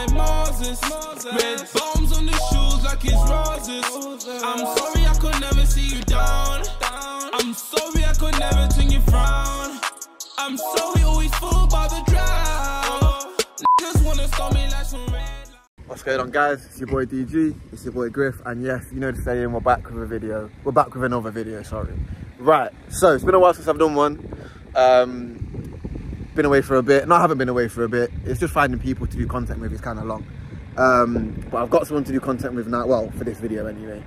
like Moses. Red bombs on the shoes like it's roses. I'm sorry I could never see you down. I'm sorry I could never turn you frown. I'm sorry always fall by the drown. Niggas wanna stop me like some red. What's going on, guys? It's your boy DG, it's your boy Griff, and yes, you know the saying, we're back with a video. We're back with another video, sorry. Right, so it's been a while since I've done one. Been away for a bit. No, I haven't been away for a bit. It's just finding people to do content with. It's kind of long. But I've got someone to do content with now, well, for this video anyway.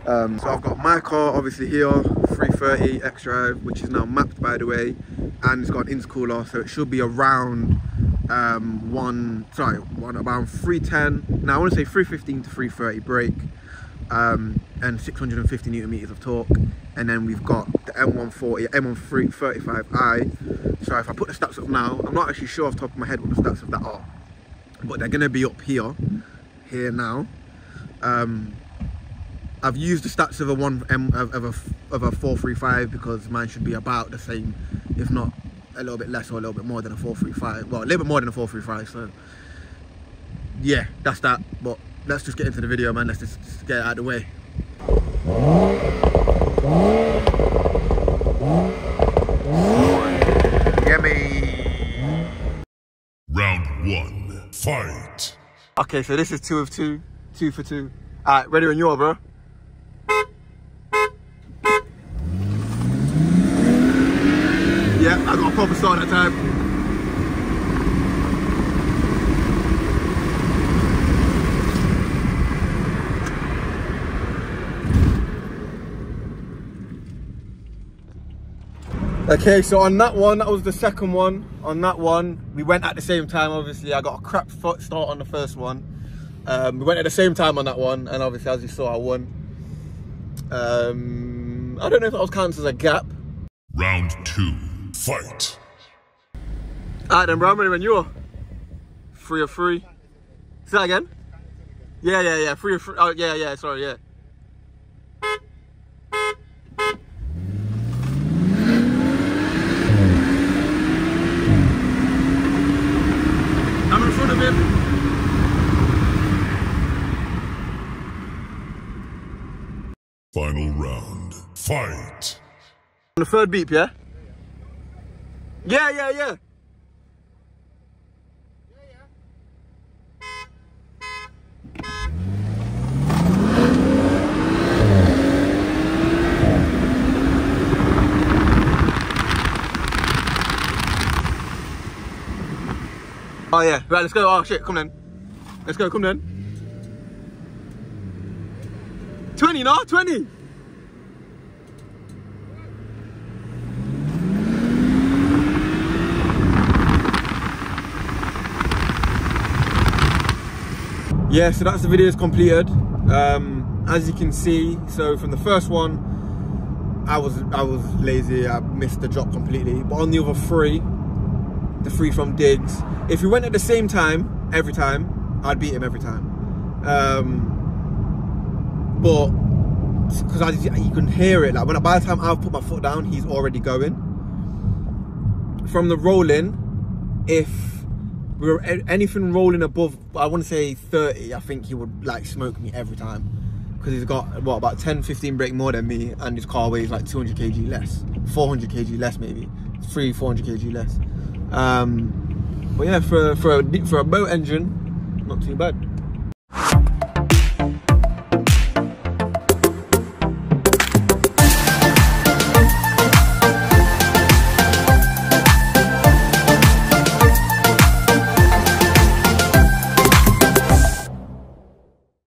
So I've got my about obviously here, 330 XDRIVE, which is now mapped, by the way, and it's got an intercooler, so it should be around around 310. Now I want to say 315 to 330 brake, and 650 newton meters of torque. And then we've got the M135i. So if I put the stats up now, I'm not actually sure off the top of my head what the stats of that are, but they're going to be up here now. I've used the stats of a 435 because mine should be about the same, if not a little bit less or a little bit more than a 435. Well, a little bit more than a 435. So yeah, that's that. But let's just get into the video, man. Let's just get it out of the way. Yummy. Round 1, fight. Okay, so this is 2 of 2, 2 for 2. Alright, ready when you are, bro. Yeah, I got a proper start that time. Okay, so on that one, that was the second one. On that one, we went at the same time, obviously. I got a crap start on the first one. We went at the same time on that one, and obviously, as you saw, I won. I don't know if that was counted as a gap. Round 2, fight. Alright then, bro, I'm ready when you are. 3 of 3. Say that again? Yeah. 3 of 3. Oh, yeah, sorry, yeah. I'm in front of him. Final round, fight. On the third beep, yeah? Yeah. Oh yeah, right, let's go. Oh shit, come then. Let's go, come then. 20, no? 20! Yeah, so that's the video's completed. As you can see, so from the first one, I was lazy, I missed the drop completely. But on the other 3, the 3 from digs, if we went at the same time every time, I'd beat him every time. But because you can hear it, like by the time I've put my foot down, he's already going. From the rolling, if we were anything rolling above, I want to say 30, I think he would like smoke me every time, because he's got what, about 10-15 brake more than me, and his car weighs like 200 kg less, 400 kg less, maybe 400 kg less. But yeah, for a boat engine, not too bad.